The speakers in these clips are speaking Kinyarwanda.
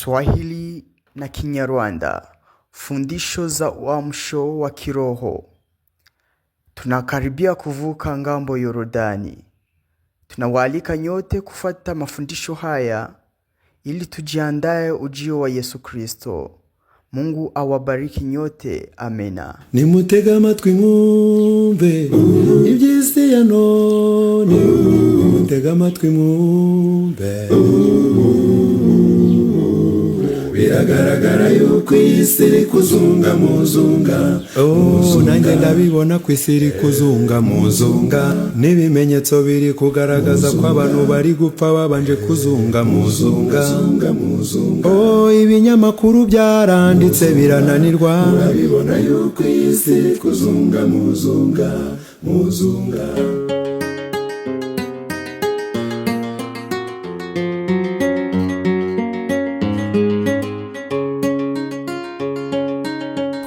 Kiswahili na Kinyarwanda, fundisho za uamsho wa kiroho. Tunakaribia kuvuka ngambo Yorodani. Tunawaalika nyote kufuata mafundisho haya ili tujiandae ujio wa Yesu Kristo. Mungu awabariki nyote. Amena. Nimutega amatwi mwumve iby'isi ya none, nimutega amatwi mwumve. Biragaragara yuko isi iri kuzunga muzunga, nanjye ndabibona ko isi iri kuzunga muzunga, n'ibimenyetso biri kugaragaza ko abantu bari gupfa babanje kuzunga muzunga. Ibinyamakuru byaranditse birananirwa, urabibona yuko isi iri kuzunga muzunga muzunga.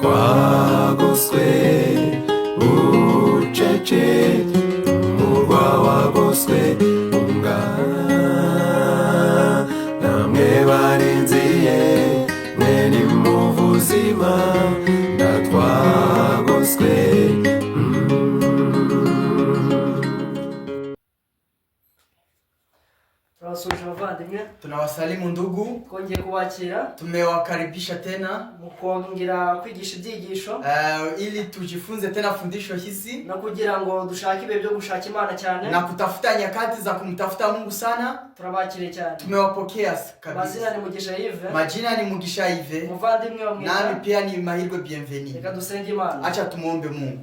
Wagoswe ucece, umurwa wagoswe unga, namwe barinziye mwe ni mu buzima, ndatwagoswe. Tunawasalimu ndugu, twongeye kubakira, tumewakaribisha tena mukongera kwigisha ibyigisho ili tujifunze tena fundisho hizi no kugira ngo dushake ibe byo gushaka Imana cyane na kutafuta nyakati za kumtafuta Mungu sana. Turabakire cyane, tumewapokea kabisa. Mazina ni Mugisha Yves, majina ni Mugisha Yves, muvandimwe wa Mwita, nami pia ni Mahirwe Bienvenue. Reka dusenge Imana. Acha tumuombe Mungu.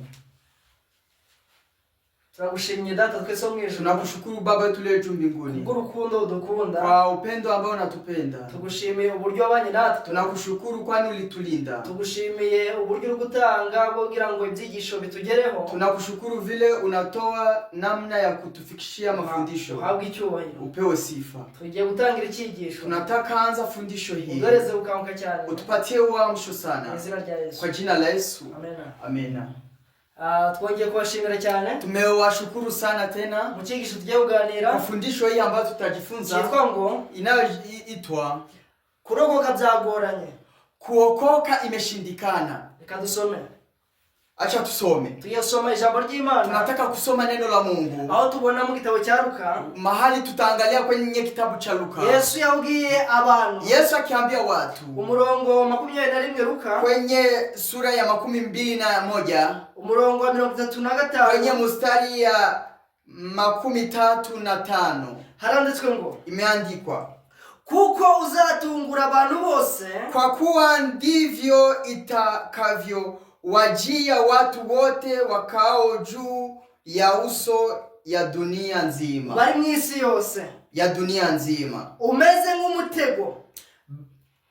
Turagushimye Data twese mu ijuru, tunakushukuru Baba yetu uliye mbinguni kurukundo udukunda, kwa upendo ambao unatupenda. Tugushimiye uburyo wabanye natwe, tunakushukuru kwani ulitulinda. Tugushimiye uburyo uri gutanga kugira ngo ibyigisho bitugereho. Tunakushukuru vile unatoa namna ya kutufikishia mafundisho. Uhabwe icyubahiro, upewe sifa. Tugiye gutangira icyigisho, tunataka anza fundisho hili, ugareze ukanguka cyane, utupatie uamsho sana kwa jina la Yesu. Amena. Amena. Twongeye kubashimira cyane, tumewashukuru sana tena mu cyigisho tugiye kuganira kwa fundisho hii ambayo tutajifunza, cyitwa ngo inayoitwa kurokoka byagoranye, kuokoka imeshindikana. Reka dusome. Acha tusome. Tuyasoma ijambo ry'Imana. Tunataka kusoma neno la Mungu. Aho tubona mu gitabo cya Luka, mahali tutaangalia kwenye kitabu cha Luka. Yesu yabwiye abantu, Yesu akiambia watu, umurongo 21 Luka, kwenye sura ya 21, umurongo wa 35, kwenye mstari ya 35, haranditswe ngo, imeandikwa, kuko uzatungura abantu bose, kwa kuwa ndivyo itakavyo wajia watu wote wakao juu ya uso ya dunia nzima. Bari mwisi yose ya dunia nzima. Umeze nk'umutego,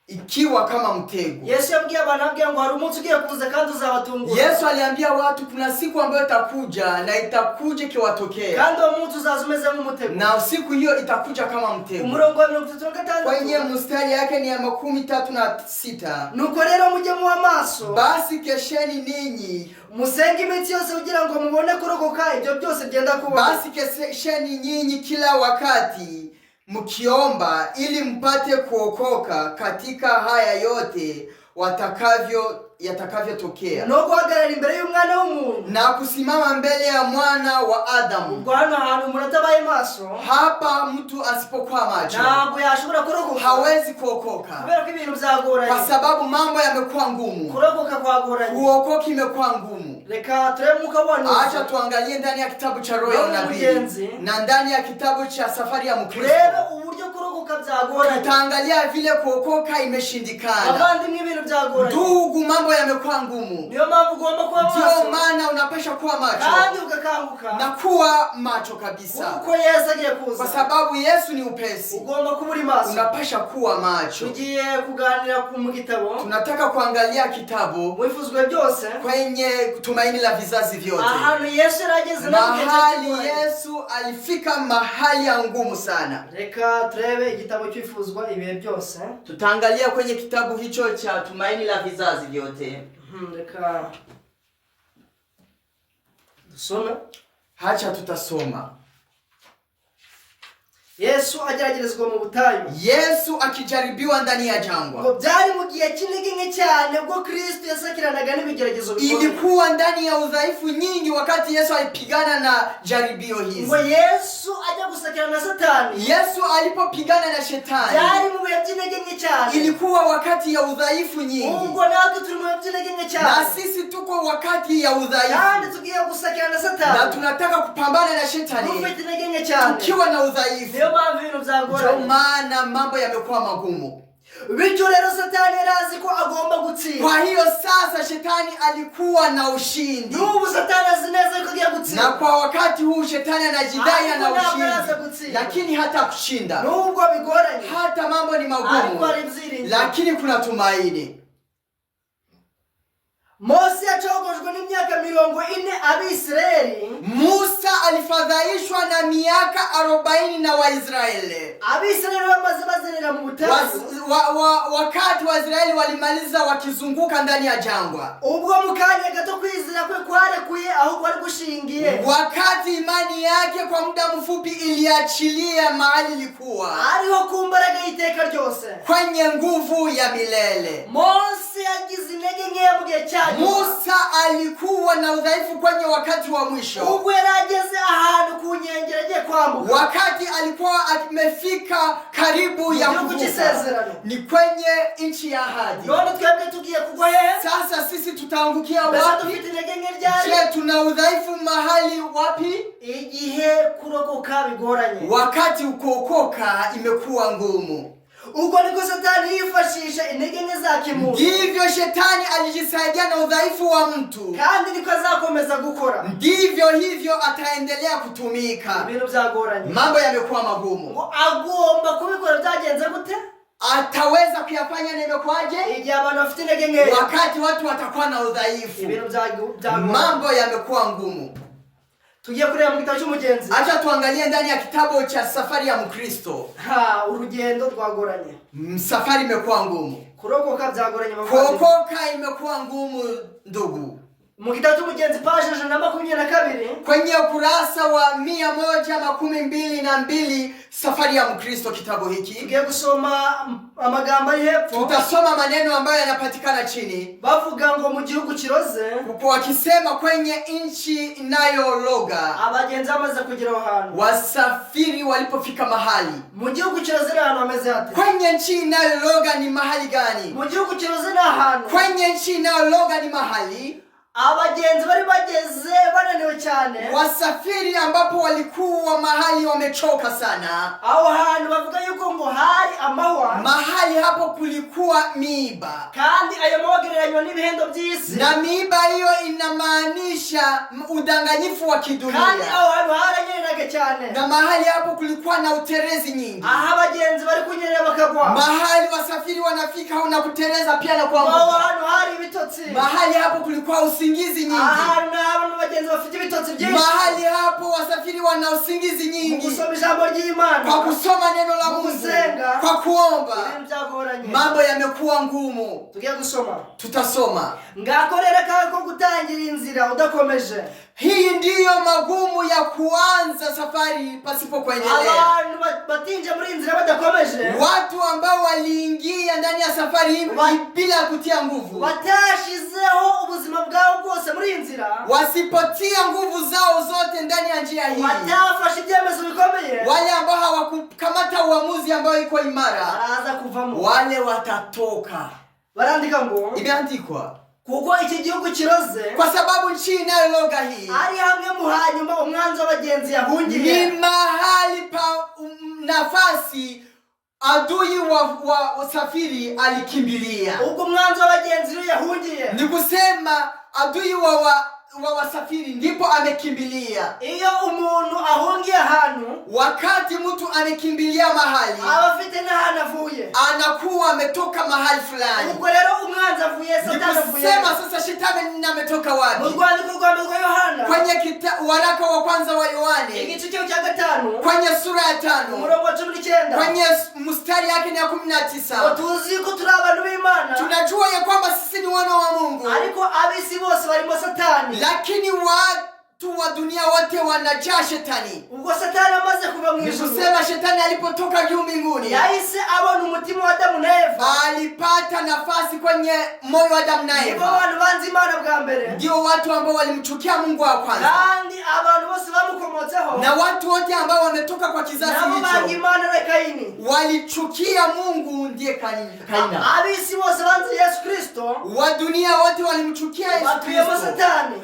ikiwa kama mtego. Yesu yabwiye abantu abwiye ngo hari umunsi ugiye kuza kandi uzabatungura. Yesu aliambia watu kuna siku ambayo itakuja na itakuja kiwatokea. Kandi uwo munsi uzaza umeze nk'umutego. Na siku hiyo itakuja kama mtego. Umurongo wa 35 kwenye mstari yake ni ya 36. Nuko rero mujye mu amaso, basi kesheni ninyi musenge iminsi yose kugira ngo mubone kurokoka ibyo byose byenda kuba. Basi kesheni nyinyi kila wakati mkiomba ili mpate kuokoka katika haya yote yatakavyotokea. No guhagarara imbere y'umwana w'umuntu, na kusimama mbele ya mwana wa Adamu. Bwana hano muratabaye maso, hapa mtu asipokuwa macho ntabwo yashobora kurokoka, hawezi kuokoka, kubera ko ibintu byagoranye, kwa sababu mambo yamekuwa ngumu. Kurokoka kwagoranye, kuokoka imekuwa ngumu. Reka turebe mukabona. Acha tuangalie ndani ya kitabu cha Roho ya Nabii na ndani ya kitabu cha Safari ya Mkristo. Reba uburyo kurokoka byagoranye, tutaangalia vile kuokoka imeshindikana. Abandi ibintu byagoranye, ndugu, mambo yamekuwa ngumu. Niyo mambo ugomba kuwa maso, ndio maana unapasha kuwa macho kandi ugakanguka na kuwa macho kabisa, kuko Yesu agiye kuza, kwa sababu Yesu ni upesi. Ugomba kuba uri maso, unapasha kuwa macho. Tugiye kuganira mu gitabo, tunataka kuangalia kitabu mwifuzwe byose, kwenye Tumaini la Vizazi Vyote. Ahantu Yesu yarageze, mahali Yesu alifika mahali ya ngumu sana. Reka turebe igitabo cyifuzwa ibihe byose. Tutaangalia kwenye kitabu hicho cha Tumaini la Vizazi Vyote. Reka dusome. Hacha tutasoma. Yesu ageragerezwa mu butayu. Yesu akijaribiwa ndani ya jangwa. Ngo byari mu gihe kinini cyane ubwo Kristo yasakiranaga n'ibigeragezo bikomeye. Ilikuwa ndani ya udhaifu nyingi wakati Yesu alipigana na jaribio hizi. Ngo Yesu ajya gusakirana na Satani. Yesu alipopigana na shetani. Byari mu bihe kinini cyane. Ilikuwa wakati ya udhaifu nyingi. Ubwo natwe turi mu bihe kinini cyane. Na sisi tuko wakati ya udhaifu. Kandi tugiye gusakirana na Satani. Na tunataka kupambana na shetani. Tukiwa na udhaifu. Ndio maana mambo yamekuwa magumu. Bityo rero Satani arazi ko agomba gutsinda. Kwa hiyo sasa shetani alikuwa na ushindi. N'ubu Satani azi neza ko agiye gutsinda. Na kwa wakati huu shetani anajidai ana ushindi. Lakini hata kushinda. Nubwo bigoranye. Hata mambo ni magumu. Lakini kuna tumaini. Mose yachogojwe n'imyaka 40 Abisraeli. Musa alifadhaishwa na miaka 40 na Waisraeli. Abisraeli bamaze bazerera mu butayu. Wakati Waisraeli walimaliza wakizunguka ndani ya jangwa. Ubwo mukanya gato kwizera kwe kwarekuye aho kwari gushingiye. Wakati imani yake kwa muda mfupi iliachilia mahali ilikuwa. Ariho kumbaraga iteka ryose. Kwenye nguvu ya milele. Mose yagize intege nke mu gihe cya Musa alikuwa na udhaifu kwenye wakati wa mwisho. Ubwo yarageze ahantu ku nkengero agiye kwambuka. Wakati alikuwa amefika karibu ya kuvuka. Ni kwenye nchi ya ahadi. None twebwe tugiye kugwa he? Sasa sisi tutaangukia wapi? Je, tuna udhaifu mahali wapi? Igihe kurokoka bigoranye. Wakati ukokoka imekuwa ngumu. Uko niko Satani yifashisha intege nke za kimuntu. Ndivyo shetani alijisaidia na udhaifu wa mtu. Kandi niko azakomeza gukora. Ndivyo hivyo ataendelea kutumika. Ibintu byagoranye. Mambo yamekuwa magumu. Agomba kubikora byagenze gute? Ataweza kuyafanya na imekwaje? Igihe abantu bafite intege nke. Wakati watu watakuwa na udhaifu. Ibintu byagoranye. Mambo yamekuwa ngumu. Tugiye kureba mu gitabo cy'umugenzi. Acha tuangalie ndani ya kitabu cha safari ya Mkristo. Urugendo rwagoranye. Safari imekuwa ngumu. Kurokoka byagoranye mama. Kurokoka imekuwa ngumu ndugu. Mu gitabo cy'umugenzi page 122 kwenye ukurasa wa 122 safari ya Mkristo kitabu hiki. Tugiye gusoma amagambo ari hepfo. Tutasoma maneno ambayo yanapatikana chini. Bavuga ngo mu gihugu kiroze. Kupo wakisema kwenye nchi inayologa. Abagenzi bamaze kugera ahantu. Wasafiri walipofika mahali. Mu gihugu kiroze ahantu ameze hate. Kwenye nchi inayologa ni mahali gani? Mu gihugu kiroze ahantu. Kwenye nchi inayologa ni mahali abagenzi bari bageze bananiwe cyane. Wasafiri ambapo walikuwa mahali wamechoka sana. Aho hantu bavuga yuko ngo hari amahwa. Mahali hapo kulikuwa miiba. Kandi ayo mawagereranywa n'ibihendo by'isi. Na miiba hiyo inamaanisha udanganyifu wa kidunia. Kandi aho hantu haranyereraga cyane. Na mahali hapo kulikuwa na uterezi nyingi. Aha abagenzi bari kunyerera bakagwa. Mahali wasafiri wanafika na kutereza pia na kuanguka. Aho hantu hari ibitotsi. Mahali hapo kulikuwa usingizi nyingi. Abantu bagenzi bafite ibitotsi byinshi. Mahali hapo wasafiri wana usingizi nyingi. Kusoma ijambo ry'Imana. Kwa kusoma neno la Mungu. Kwa kuomba. Mambo yamekuwa ngumu. Tugiye gusoma. Tutasoma. Ngakorera kawe ko gutangira inzira udakomeje. Hii ndiyo magumu ya kuanza safari pasipo kuendelea. Abantu batinje muri inzira badakomeje. Watu ambao waliingia ndani ya safari hii bila kutia nguvu. Watashizeho ubuzima bwao bwose muri inzira. Wasipotia nguvu zao zote ndani ya njia hii. Watafasha ibyemezo bikomeye. Wale ambao hawakukamata uamuzi ambao iko imara. Araza kuvamo. Wale watatoka. Barandika ngo. Imeandikwa. Kuko iki gihugu kiroze. Kwa sababu nchi inayologa hii. Ari hamwe mu hanyuma umwanzi w'abagenzi yahungiye. Ni mahali pa nafasi adui wa usafiri alikimbilia. Ubwo umwanzi w'abagenzi yahungiye. Ni kusema adui wa wasafiri ndipo amekimbilia. Iyo umuntu ahungiye ahantu. Wakati mtu amekimbilia mahali. Abafite n'ahantu avuye. Anakuwa ametoka mahali fulani. Ubwo rero umwanzi avuye Satani avuye. Sema sasa shetani ametoka wapi? Mu rwandiko rwa Yohana. Kwenye waraka wa kwanza wa Yohane. Igice cya 5. Kwenye sura ya 5. Umurongo wa 19. Kwenye mstari yake ni ya 19. Tuzi ko turi abantu b'Imana. Tunajua ya kwamba sisi ni wana wa Mungu. Ariko abisi bose barimo Satani. Lakini watu wa dunia wote wanajaa shetani. ubwo Satani amaze kuva mu ijuru, Nikusema shetani alipotoka juu mbinguni, yahise abona umutima wa Adamu na Eva, alipata nafasi kwenye moyo wa Adamu na nibo Eva. abantu banze Imana bwa mbere, Ndio watu ambao walimchukia Mungu wa kwanza, kandi abantu bose bamukomotseho, na watu wote ambao wametoka kwa kizazi nabo banga hicho Imana na Kaini, walichukia Mungu, ndiye Kaina. abisi bose banze Yesu Kristo, Wa dunia wote walimchukia Yesu batuyemo Kristo, Satani,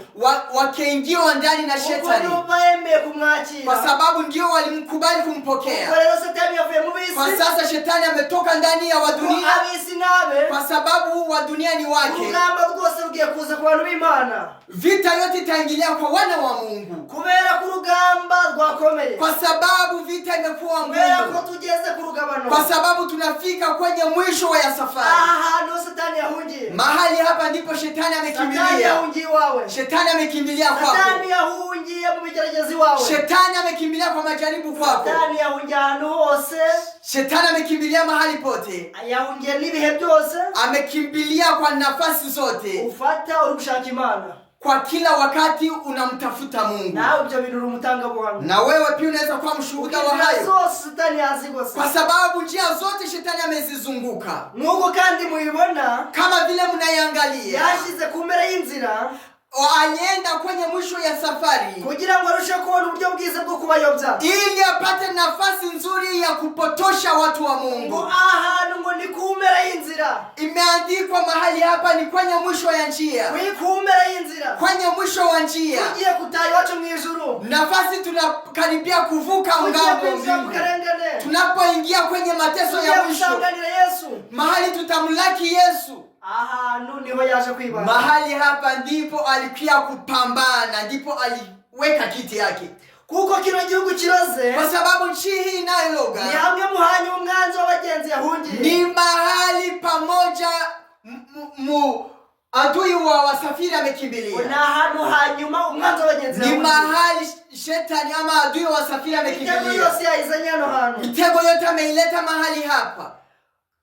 wakaingiwa ndani na uko shetani, nibo baemeye kumwakira, kwa sababu ndio walimkubali kumpokea. ubwo rero Satani yavuye mu Kwa bisi, sasa shetani ametoka ndani ya wadunia, abisi nabe, kwa sababu wa dunia ni wake. urugamba rwose rugiye kuza ku bantu b'Imana, Vita yote itaingilia kwa wana wa Mungu, kubera ko urugamba rwakomeye, kwa sababu vita imekuwa kubera ko ngumu, tugeze ku rugabano, kwa sababu tunafika kwenye mwisho ya safari. ahantu Satani yahungiye, Mahali hapa ndipo shetani Satani amekimbilia. yahungiye iwawe, Shetani amekimbilia kwako. Satani yahungiye mu bigeragezi iwawe, Shetani amekimbilia kwa majaribu kwako. Satani yahungiye ahantu hose, Shetani amekimbilia mahali pote. yahungiye n'ibihe byose, Amekimbilia kwa nafasi zote. ufata uri gushaka Imana, Kwa kila wakati unamtafuta Mungu. nawe ibyo bintu uri umutangabuhamya, Na wewe pia unaweza kuwa mshuhuda wa hayo, zose Satani yazigose, kwa sababu njia zote shetani amezizunguka. nk'uko kandi muyibona Kama vile mnaiangalia, yashyize ku mpera y'inzira alienda kwenye mwisho ya safari kugira ngo arushe kubona uburyo bwiza bwo kubayobya, ili apate nafasi nzuri ya kupotosha watu wa ngo Mungu. ahantu ngo ni ku mpera y'inzira, Imeandikwa mahali hapa ni kwenye mwisho ya njia, ku mpera y'inzira, kwenye mwisho wa njia, tugiye kutaha iwacu mu ijuru, nafasi tunakaribia kuvuka tugiye ngambo kwinjira mu mbingu. karengane, Tunapoingia kwenye mateso tugiye ya mwisho, gusanganira Yesu, mahali tutamlaki Yesu, ahantu niho yaje kwibana, mahali hapa ndipo alikuja kupambana, ndipo aliweka kiti yake, kuko kino gihugu kiroze, kwa sababu nchi hii inayologa ni hamwe mu hanyuma umwanzi w'abagenzi yahungiye, ni mahali pamoja adui wa wasafiri amekimbilia, ni ahantu hanyuma umwanzi w'abagenzi ni yahungiye, mahali shetani ama adui wa wasafiri mitego amekimbilia. yose yayizanye hano hantu, Mitego yote ameileta mahali hapa.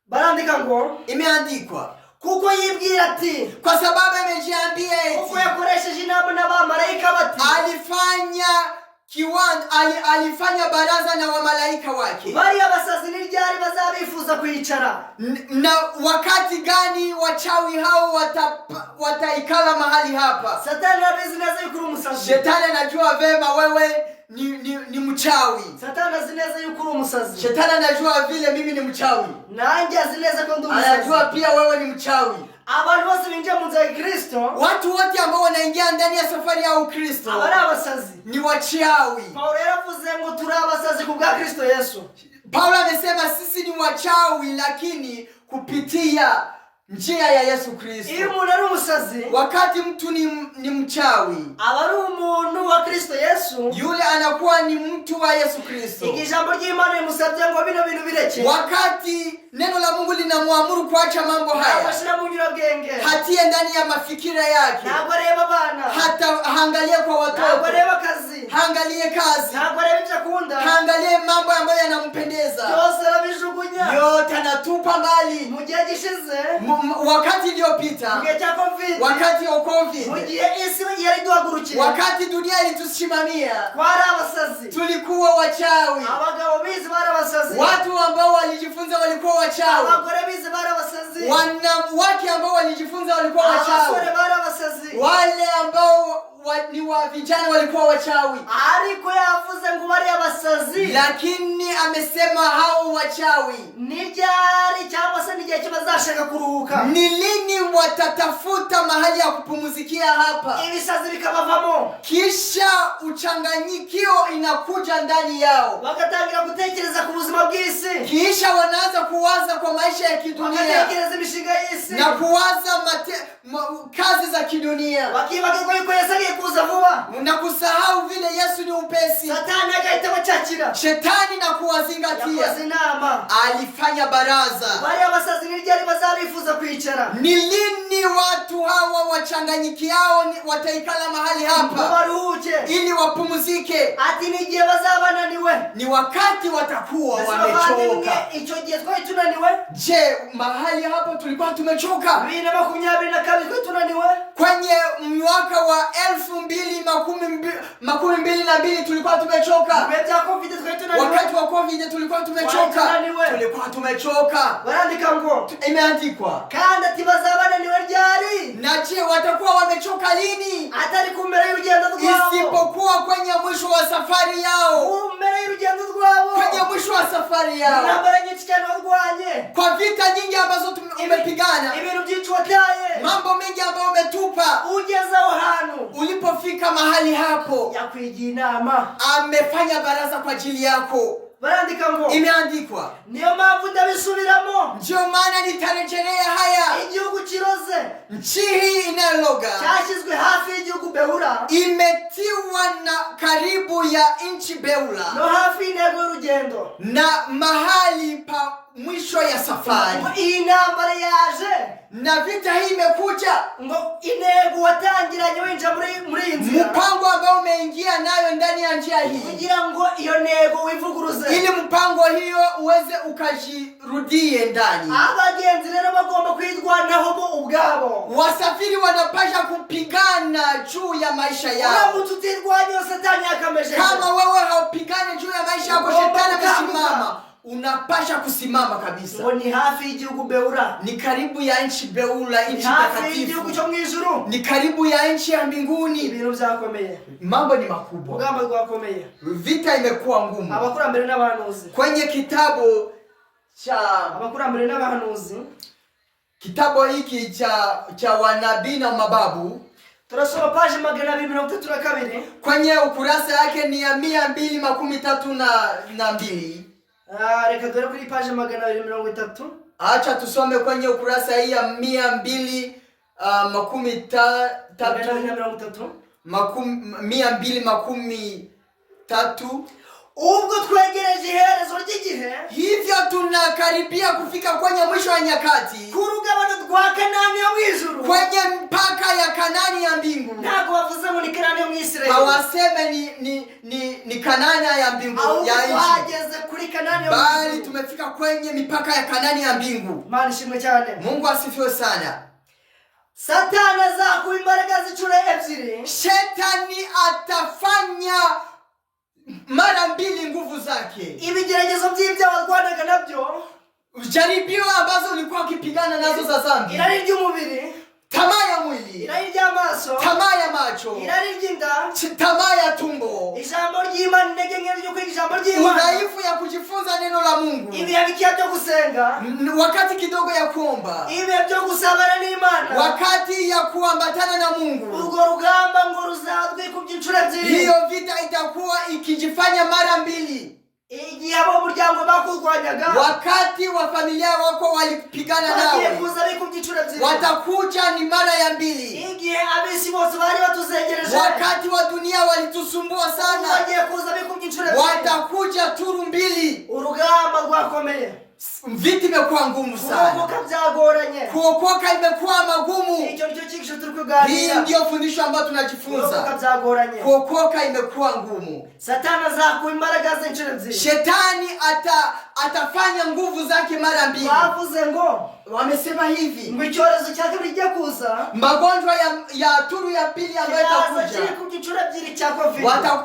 barandika ngo Imeandikwa kuko yibwira ati, kwa sababu amejiambia kuko eti yakoresheje inama n'abamarayika bati, alifanya baraza na wamalaika wake. bariya basazi n'iryari bazabifuza kwicara, Na wakati gani wachawi hao wataikala mahali hapa? Satani abizi neza yuko uri umusazi, Shetani anajua vema wewe ni mchawi. Satani azi neza yuko uri umusazi, Shetani anajua vile mimi ni mchawi, nanjye azi neza ko ndi umusazi, anajua pia wewe ni mchawi. abantu bose binjiye mu nzira ya Kristo, Watu wote ambao wanaingia ndani ya safari ya Ukristo aba ari abasazi. ni wachawi. Paulo yaravuze ngo turi abasazi ku bwa Kristo Yesu, Paulo amesema sisi ni wachawi lakini kupitia njia ya Yesu Kristo. iyo umuntu ari umusazi, Wakati mtu ni mchawi, aba ari umuntu wa Kristo Yesu, yule anakuwa ni mtu wa Yesu Kristo. ijambo ry'Imana rimusabye ngo bino bintu bireke, Wakati neno la Mungu linamwamuru kuacha mambo haya, abashira mu nyurabwenge, hatie ndani ya mafikira yake, ntabwo areba abana, hata haangalie kwa ntabwo watoto, areba akazi, haangalie kazi, ntabwo areba ibyo akunda, haangalie mambo ambayo yanampendeza, byose arabijugunya, yote anatupa mbali. mu gihe gishize, Wakati iliyopita, mu gihe cya COVID, wakati wa mu COVID, gihe isi yari duhagurukiye, wakati dunia ilitusimamia, twari abasazi, tulikuwa wachawi. abagabo bizi bari abasazi, Watu ambao walijifunza walikuwa wachawi, abagore bizi bari abasazi, wanawake ambao walijifunza walikuwa abasore wachawi, bari abasazi, wale ambao ni wa vijana walikuwa wachawi. ariko yavuze ngo bari abasazi, Lakini amesema hao wachawi n'iryari cyangwa se n'igihe cyo bazashaka kuruhuka, ni lini watatafuta mahali ya kupumuzikia hapa, ibisazi bikabavamo, kisha uchanganyikio inakuja ndani yao, bagatangira gutekereza ku buzima bw'isi, kisha wanaanza kuwaza kwa maisha ya kidunia bagatekereza imishinga y'isi, na kuwaza kazi za kidunia, bakibagirwa yuko Yesu agiye kuza vuba, na kusahau vile Yesu ni upesi. Satani agahita abacakira, Shetani na kuwazingatia, yakoze inama, alifanya baraza. bari abasazi n'iryari bazabifuza kwicara, Ni lini watu hawa wachanganyikiao wataikala mahali ngo hapa baruhuke, ili wapumzike? ati n'igihe bazaba bananiwe, Ni wakati watakuwa wamechoka. bavandimwe, icyo gihe twari tunaniwe, Je, mahali hapa tulikuwa tumechoka? 2022 twari tunaniwe, Kwenye mwaka wa 2020 tulikuwa tumechoka. Wakati wa COVID tulikuwa tumechoka. Barandika ngo Imeandikwa. kandi ati bazabana niwe ryari. Na je, watakuwa wamechoka lini? Atari kumbera y'urugendo rwabo. Isipokuwa kwenye mwisho wa safari yao. Kumbera y'urugendo rwabo. Kwenye mwisho wa safari yao. Nambara nyinshi cyane warwanye. Kwa vita nyingi ambazo umepigana. Ibintu byinshi wataye. Mambo mengi ambayo umetupa. Ugeze aho hantu. Ulipofika mahali hapo, yakwigiye inama. Amefanya baraza kwa ajili yako. Barandika ngo Imeandikwa. niyo mpamvu ndabisubiramo. Ndio maana nitarejelea haya. Igihugu kiroze. Nchi hii inaloga. Cyashyizwe hafi y'igihugu Beula. Imetiwa na karibu ya nchi Beula. No hafi y'intego y'urugendo. Na mahali pa mwisho ya safari. Iyi ntambara yaje. Na vita hii imekuja. Ngo intego watangiranye winja muri iyi nzira. Mpango ambao umeingia nayo ndani ya njia hii. Kugira ngo iyo ntego wivuguruze. Ili mpango hiyo uweze ukajirudie ndani. Abagenzi rero bagomba kwirwanaho bo ubwabo. Wasafiri wanapasha kupigana juu ya maisha yao. Kama mtu utirwanya Satani akameje. Kama wewe haupigane juu ya maisha yako, Shetani amesimama. Unapasha kusimama kabisa. Ngo ni hafi y'igihugu Beula. Ni karibu ya nchi Beula, nchi takatifu. Hafi y'igihugu cyo mwijuru. Ni karibu ya nchi ya mbinguni. Ibintu byakomeye. Mambo ni makubwa. Ugamba rwakomeye. Vita imekuwa ngumu. Abakurambere n'abahanuzi. Kwenye kitabu cha abakurambere n'abahanuzi, kitabu hiki cha wanabii na mababu, turasoma page 232 kwenye ukurasa yake ni ya 232. Reka dore kuri page 230. Acha tusome kwenye ukurasa hii ya 213. Ubwo twegereje iherezo ry'igihe, hivyo tunakaribia kufika kwenye mwisho wa nyakati, kurugabano rwa Kanani yo mwijuru, kwenye mpaka ya Kanani ya mbingu. Ntago bavuze ngo ni Kanani yo mwisirayeli, hawaseme ni Kanani ya mbingu ya nchi, wageze kuri Kanani yo bali mwijuru. tumefika kwenye mipaka ya Kanani ya mbingu. Imana ishimwe cyane. Mungu asifiwe sana. Satani azakuba imbaraga zicure ebyiri. Shetani atafanya mara mbili nguvu zake. Ibigeragezo by'ibyo warwanaga nabyo, jaribio ambazo ulikuwa ukipigana nazo za dhambi, irari ry'umubiri, tamaa ya mwili, irari ry'amaso, tamaa ya macho, irari ry'inda, tamaa ya tumbo, ijambo ry'Imana, intege nke ryo kwiga ijambo ry'Imana, udhaifu ya kujifunza neno la Mungu, ibihe bike byo gusenga, wakati kidogo ya kuomba, ibihe byo gusabana n'Imana, wakati ya kuambatana na Mungu. urwo rugamba ngo ruzadwikubye inshuro ebyiri. Hiyo vita itakuwa ikijifanya mara mbili. Igihe abo umuryango bakurwanyaga, wakati wa familia wako walipigana nawe, watakuja ni mara ya mbili. Igihe abisi bose bari batuzengereje, wakati wa dunia walitusumbua sana, watakuja turu mbili. Urugamba rwakomeye, vita imekuwa ngumu sana, kuokoka byagoranye, kuokoka imekuwa magumu. Hii ndio fundisho ambalo tunajifunza. Kuokoka imekuwa ngumu. Satani azakuba imbaraga ze inshuro ebyiri. Shetani atafanya nguvu zake mara mbili. Bavuze ngo, wamesema hivi, ngo icyorezo cya kabiri kijya kuza, magonjwa ya turu ya pili ambayo itakuja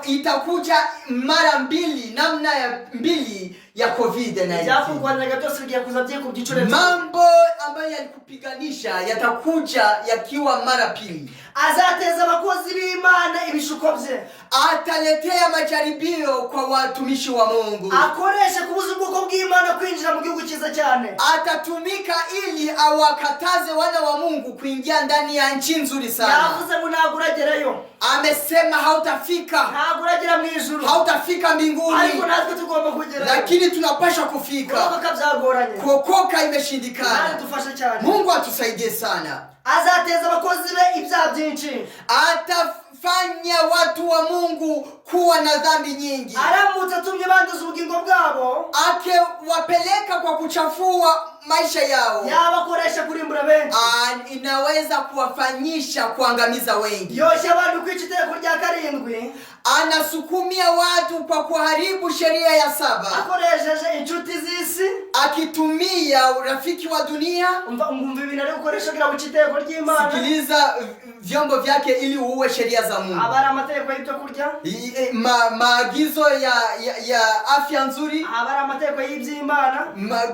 itakuja mara mbili, namna ya mbili ya COVID-19. Mambo ambayo yalikupiganisha yatakuja yakiwa mara pili. Azateza abakozi b'Imana ibishuko bye, ataletea majaribio kwa watumishi wa Mungu, akoresha kubuza ubwoko bw'Imana kwinjira mu gihugu cyiza cyane, atatumika ili awakataze wana wa Mungu kuingia ndani ya nchi nzuri sana. Yavuze ngo ntabwo uragerayo, amesema hautafika, ntabwo uragera mu ijuru, hautafika mbinguni, ariko natwe tugomba kugerayo, lakini tunapasha kufika. Kuokoka byagoranye, kuokoka imeshindikana. Tufashe cyane, Mungu atusaidie sana. Azateza abakozi be ibyaha byinshi, atafanya watu wa Mungu kuwa na dhambi nyingi, aramutse atumye banduza ubugingo bwabo, akewapeleka kwa kuchafua maisha yao, yabakoresha kurimbura benshi, inaweza kuwafanyisha kuangamiza wengi. Yosha abantu kwica itegeko rya 7, anasukumia watu kwa kuharibu sheria ya 7, akoresheje inshuti z'isi, akitumia urafiki wa dunia. Umva ibintu ari gukoresha kugira ngo itegeko ry'Imana. Sikiliza vyombo vyake ili uue sheria za Mungu. Abari amategeko y'ibyo kurya. Maagizo ya afya nzuri. Abari amategeko y'iby'Imana.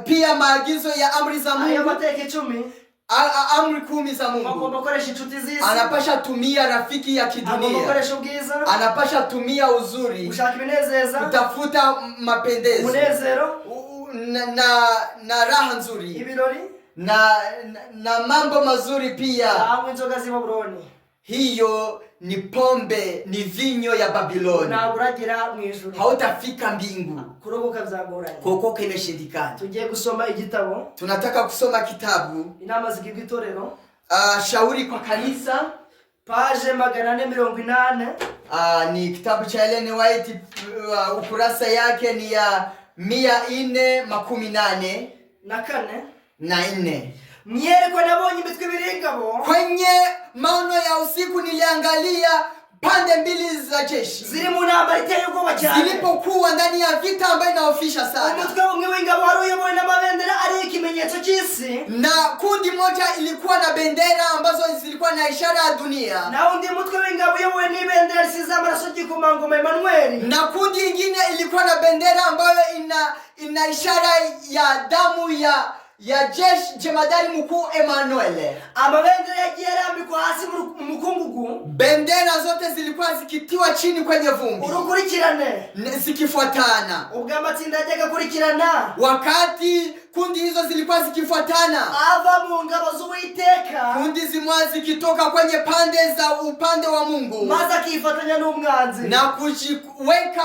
Pia maagizo ya amri za Mungu. Ayo mategeko 10. Amri 10 za Mungu. Agomba gukoresha inshuti z'isi. Anapasha tumia rafiki ya kidunia. Agomba gukoresha ubwiza. Anapasha tumia uzuri. Gushaka ibinezeza. Kutafuta mapendezo. Umunezero. Na raha nzuri. Ibirori. Na mambo mazuri pia. Hamwe inzoga z'i Babuloni. Hiyo ni pombe, ni vinyo ya Babiloni. Naguragira mu ijuru. Hautafika mbingu. Kuroboka byagoranye. Koko kimeshindikana. Tugiye gusoma igitabo. Tunataka kusoma kitabu. Inama zigirwa itorero. Shauri kwa kanisa. Page 480. Ni kitabu cha Ellen White. Ukurasa yake ni ya 418 na 4. Myereko nabonye imitwe ibiri y'ingabo. Kwenye maono ya usiku niliangalia pande mbili za jeshi ziri mu ntambara iteye ubwoba cyane, zilipokuwa ndani ya vita ambayo inaofisha sana. Umutwe umwe w'ingabo wari uyobowe n'amabendera ari ikimenyetso cy'isi, na kundi moja ilikuwa na bendera ambazo zilikuwa na ishara ya dunia, na undi mutwe w'ingabo uyobowe n'ibendera risize amaraso y'igikomangoma Emmanuel, na kundi ingine ilikuwa na bendera ambayo ina ishara ya damu ya jeshi jemadari mkuu Emmanuel. Amabendera yagiye arambikwa hasi mu mukungugu. Bendera zote zilikuwa zikitiwa chini kwenye vumbi, urukurikirane zikifuatana. Ubwo amatsinda yajyaga kurikirana, wakati kundi hizo zilikuwa zikifuatana, ava mu ngabo z'Uwiteka, kundi zimwa zikitoka kwenye upande wa Mungu, maze akifatanya n'umwanzi na kujiweka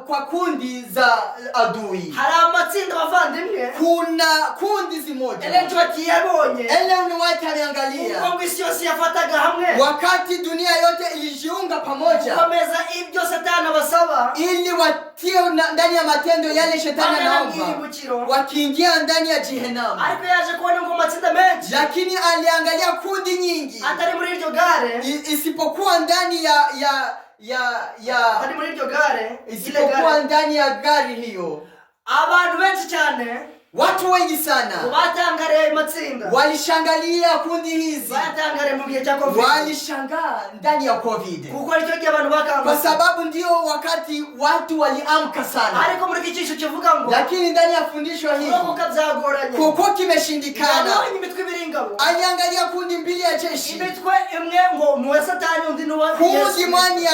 kwa kundi za adui. Hari amatsinda bavandimwe, kuna kundi zimoja. Ellen White yabonye, Ellen White aliangalia uko isi yose yafataga hamwe, wakati dunia yote ilijiunga pamoja komeza ibyo Satani abasaba, ili watie ndani ya matendo yale shetani anaomba, wakiingia ndani ya Jehanamu. Ariko yaje kubona ngo matsinda menshi, lakini aliangalia kundi nyingi atari muri iryo gare, isipokuwa ndani atari muri iryo gare, isipokuwa ndani ya gari hiyo. Abantu benshi cyane, watu wengi sana batangariye matsinda, walishangalia kundi hizi, batangariye mu gihe cya Covid, walishangaa ndani ya Covid, kuko icyo gihe abantu bakanga, kwa sababu ndio wakati watu waliamka sana. Ariko muri kicisho kivuga ngo, lakini ndani ya fundisho hili kuko byagoranye, kuko kimeshindikana. Imitwe ibiri ingabo, aliangalia kundi mbili ya jeshi, imitwe imwe ngo mu Satani, undi no wa Yesu, kundi mwani ya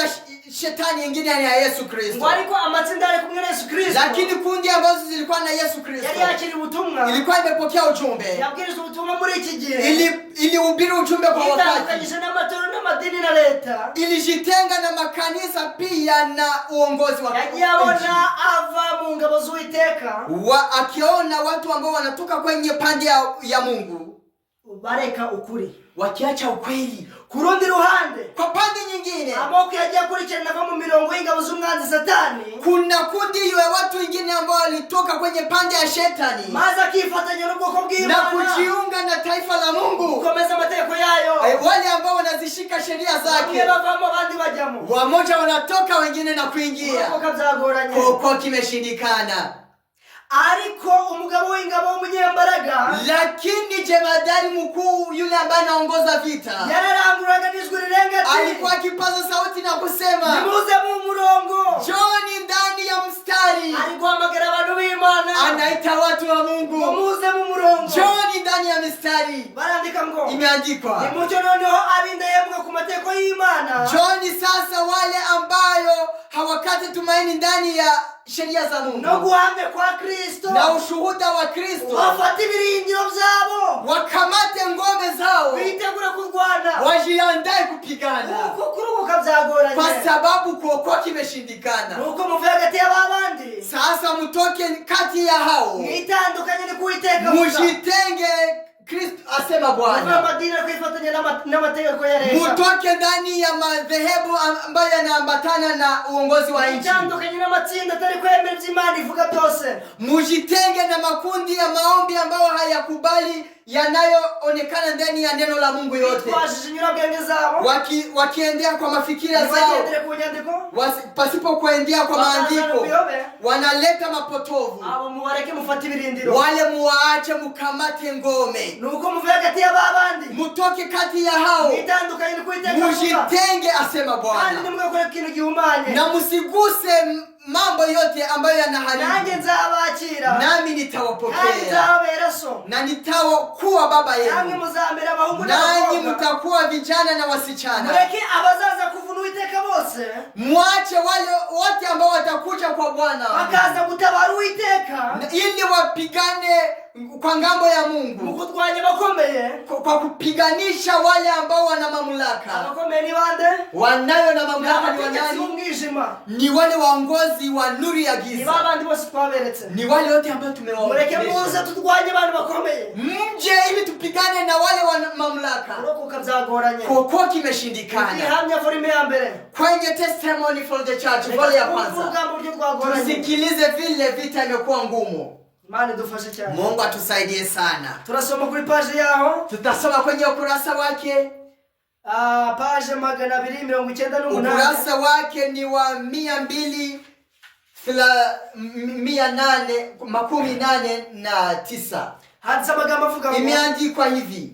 shetani, ingine ni ya Yesu Kristo. Ariko amatsinda ari kumwe na Yesu Kristo, lakini kundi ambazo zilikuwa na Yesu Kristo yari yakiri ubutumwa, ilikuwa imepokea ujumbe, yabwiriza ubutumwa muri iki gihe, ilihubiri ujumbe kwa wakati, itandukanyije n'amatorero n'amadini na leta, ilijitenga na makanisa pia na uongozi wa yagiye abona ava mu ngabo z'Uwiteka, akiona watu ambao wanatoka kwenye pande ya Mungu bareka ukuri, wakiacha ukweli. Kurundi ruhande, kwa pande nyingine, amoko yagiye kurikirana mu mirongo y'ingabo z'umwanzi Satani, kuna kundi ya watu wengine ambao walitoka kwenye pande ya shetani, maze akifatanya n'ubwoko bw'Imana na kujiunga na taifa la Mungu, kukomeza mateko yayo. Wale ambao wanazishika sheria zake, bavamo abandi bajyamo, wamoja wanatoka wengine na kuingia, kuko byagoranye, kuko kimeshindikana. Ariko umugabo w'ingabo w'umunyembaraga, lakini jemadari mkuu yule ambaye anaongoza vita, yararanguraga n'ijwi rirenga, alikuwa akipaza sauti na kusema, nimuze mu murongo, Johni ndani ya mstari. alikuwa amagara abantu b'Imana, anaita watu wa Mungu, nimuze mu murongo, Johni ndani ya mstari. barandika ngo, imeandikwa, nimucyo noneho abindayemwe ku mateko y'Imana, Johni sasa wale ambayo hawakati tumaini ndani ya sheria za Mungu, no guhamya kwa Kristo, na ushuhuda wa Kristo, wafata ibirindiro byabo, wakamate ngome zao, bitegure kurwana, wajiandae kupigana, kurubuka byagoranye, kwa sababu kuokoa kimeshindikana. nuko muve hagati y'abandi, sasa mtoke kati ya hao, mwitandukanye ni kuiteka, mujitenge. Kristo asema Bwana, mutoke ndani ya madhehebu ambayo yanaambatana na uongozi wa nchi, mujitenge na makundi ya maombi ambayo hayakubali yanayoonekana ndani ya neno la Mungu yote. Wakiendea kwa mafikira zao pasipo kuendea kwa maandiko, wanaleta mapotovu. Wale muwaache mukamate ngome, mutoke kati ya hao, mujitenge asema Bwana, na musiguse mambo yote ambayo yanaharibu. Nami nitawapokea na nitakuwa baba yenu, nanyi mtakuwa vijana na wasichana. Mwache wale wote ambao watakuja kwa Bwana ili wapigane kwa ngambo ya Mungu, kwa kupiganisha wale ambao wana mamlaka. Wanayo na mamlaka ni wanani? Ni wale waongozi wa nuru ya giza. Ni wale wote ambao tumewaongoza. Mje ili tupigane na wale wa mamlaka. Koko kimeshindikana. Kwenye testimony for the church, vole ya kwanza, tusikilize vile vita imekuwa ngumu. Mungu atusaidie sana. Tunasoma kuri page yao. Tutasoma kwenye ukurasa wake. Page 298. Ukurasa wake ni wa 289. Hadi magambo avuga imeandikwa hivi: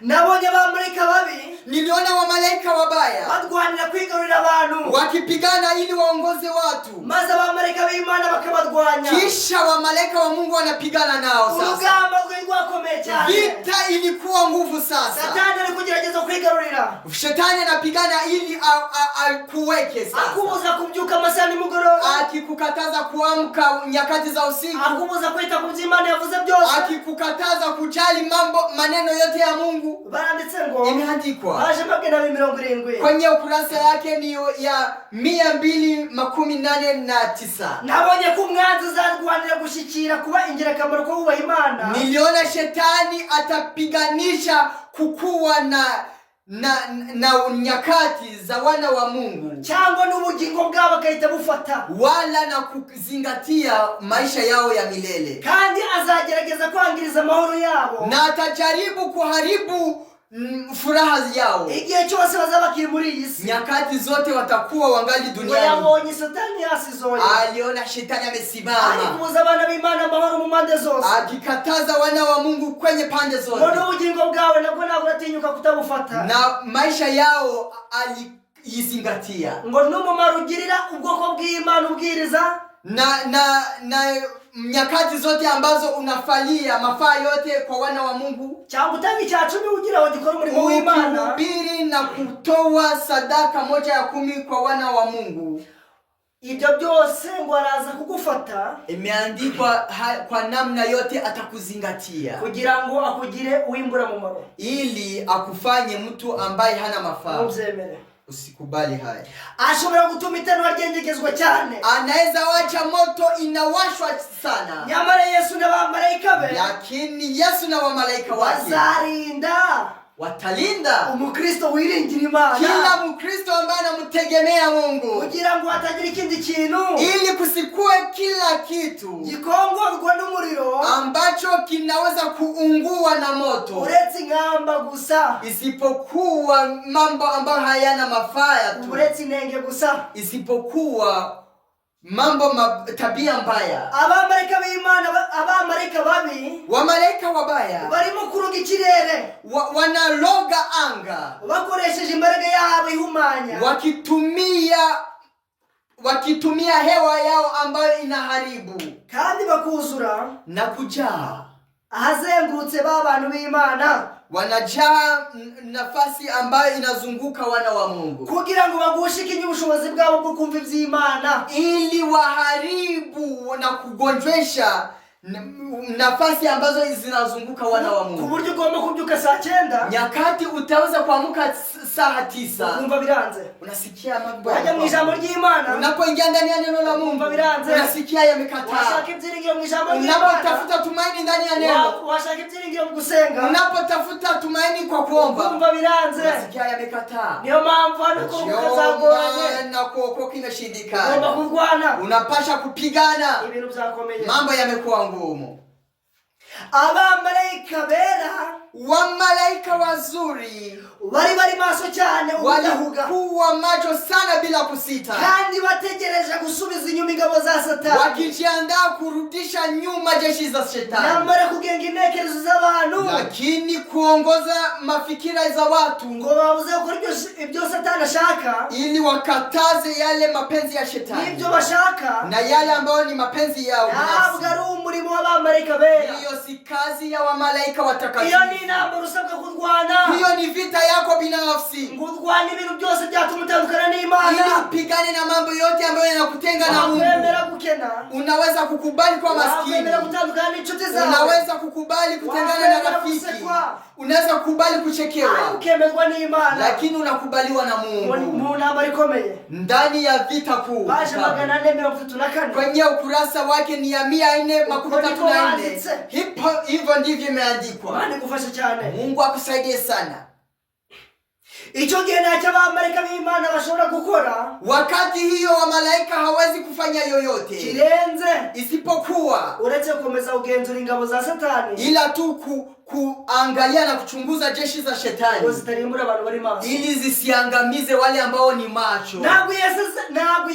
nabonye abamarayika babi, niliona wamalaika wabaya badwanira kwigarurira abantu, wakipigana ili waongoze watu, maze abamarayika b'Imana bakabadwanya, kisha wamalaika wa Mungu wanapigana nao. Sasa urugamba rwakomeye cyane, vita ilikuwa nguvu. Sasa Satani alikugerageza kwigarurira, Shetani anapigana ili akuweke. Sasa akubuza kubyuka masani mugoroba, akikukataza kuamka nyakati za usiku, akubuza kwita kubyimana yavuze byose, akikukataza kujali maneno yote ya Mungu. Baranditse ngo imeandikwa page 270 kwenye ukurasa yake ni ya 289. nabonye ko umwanzi uzarwanira gushikira kuba ingirakamaro ko ubaha Imana. Niliona Shetani atapiganisha kukuwa na nyakati za wana wa Mungu, cyangwa n'ubugingo bwabo akahita bufata, wala na kuzingatia maisha yao ya milele, kandi azagerageza kwangiriza amahoro yabo, na atajaribu kuharibu furaha yao. Igihe cyose bazabakiri muri iyi si, nyakati zote watakuwa wangali duniani. Yabonye Satani yasizoye, aliona Shetani amesimama, alikubuza abana b'Imana amahoro mu mpande zose, akikataza wana wa Mungu kwenye pande zote. Mbona ubugingo bwawe nabwo naguratinyuka kutabufata, na maisha yao aliyizingatia. Ngo n'umumaro ugirira ubwoko bw'Imana ubwiriza, na nyakati zote ambazo unafalia mafaa yote kwa wana wa Mungu, cyangwa utanga icyacumi ugira ngo gikora umurimo w'Imana, kuhubiri na kutoa sadaka 1/10 kwa wana wa Mungu. Ibyo byose ngo araza kugufata, imeandikwa kwa namna yote atakuzingatia, kugira ngo akugire uimbura mu maro, ili akufanye mtu ambaye hana mafaa. Muzemere. Usikubali haya. Ashobora gutuma itanura ryengegezwa cyane, anaweza wacha moto inawashwa sana. Nyamara Yesu na bamarayika be, lakini Yesu na wamalaika wake watalinda umukristo wiringira Imana, kila mkristo ambaye anamtegemea Mungu, kugira ngo hatagira ikindi kintu, ili kusikue kila kitu gikongorwa n'umuriro ambacho kinaweza kuungua na moto, uretse ingamba gusa, isipokuwa mambo ambayo hayana mafaa tu, uretse inenge gusa, isipokuwa mambo tabia mbaya. Abamarayika b'Imana, abamarayika babi, wamalaika wabaya barimo kuruga ikirere, wanaloga anga, bakoresheje imbaraga yabo ihumanya, wakitumia hewa yao ambayo inaharibu, kandi bakuzura na kujaa ahazengurutse b'abantu b'Imana, wanajaa nafasi ambayo inazunguka wana wa Mungu, kugira ngo bagushikinye ubushobozi bwabo bwo kumva iby'Imana, ili waharibu na kugonjwesha nafasi ambazo zinazunguka wana wa Mungu. Kuburyo ugomba kubyuka saa 9, nyakati utaweza kuamka saa 9, kumva biranze, unasikia mambo hajya mu ijambo ry'Imana, unapoingia ndani ya neno la Mungu biranze, unasikia yamekataa, washaka ibyiringiro mu ijambo ry'Imana, unapotafuta tumaini ndani ya neno, washaka ibyiringiro mu gusenga, unapotafuta tumaini kwa kuomba, kumva biranze, unasikia yamekataa. Niyo mpamvu hano ko kazagoranye na kuokoka kinashindikana, ugomba kurwana, unapasha kupigana, ibintu byakomeye, mambo yamekuwa ngumu. abamarayika bera, wamalaika wazuri, bari maso cyane ubudahuga, walikuwa macho sana bila kusita, kandi bategereje gusubiza inyuma ingabo za Satani, wakijiandaa kurudisha nyuma jeshi za Shetani, namara kugenga intekerezo z'abantu, lakini kuongoza mafikira za watu, ngo babuze gukora ibyo Satani ashaka, ili wakataze yale mapenzi ya Shetani, ibyo bashaka na yale ambayo ni mapenzi yao binafsi. ntabwo ari umurimo w'abamarayika bera, Hiyo si kazi ya wamalaika watakatifu. iyo ni intambara usabwa kurwana, Hiyo ni vita yako binafsi, ngo urwane ibintu byose byatuma utandukana n'Imana, ili upigane na mambo yote ambayo yanakutenga na Mungu. wakwemera gukena, Unaweza kukubali kwa maskini, wakwemera gutandukana n'inshuti zawe, unaweza kukubali kutengana na rafiki, unaweza kukubali kuchekewa, ukemerwa n'Imana, lakini unakubaliwa na Mungu. mu ntambara ikomeye Ndani ya vita kuu, baje 434 kwenye ukurasa wake ni ya 434. Hivyo ndivyo imeandikwa. Bani gufasha cyane. Mungu akusaidie sana. Icyo gihe ntacyo abamarayika b'Imana bashobora gukora, Wakati hiyo wamalaika hawezi kufanya yoyote kirenze isipokuwa uretse komeza kugenzura ingabo za Satani, ila tu kuangalia na kuchunguza jeshi za Shetani, uzitarimbura abantu bari maso, ili zisiangamize wale ambao ni macho. ntabwo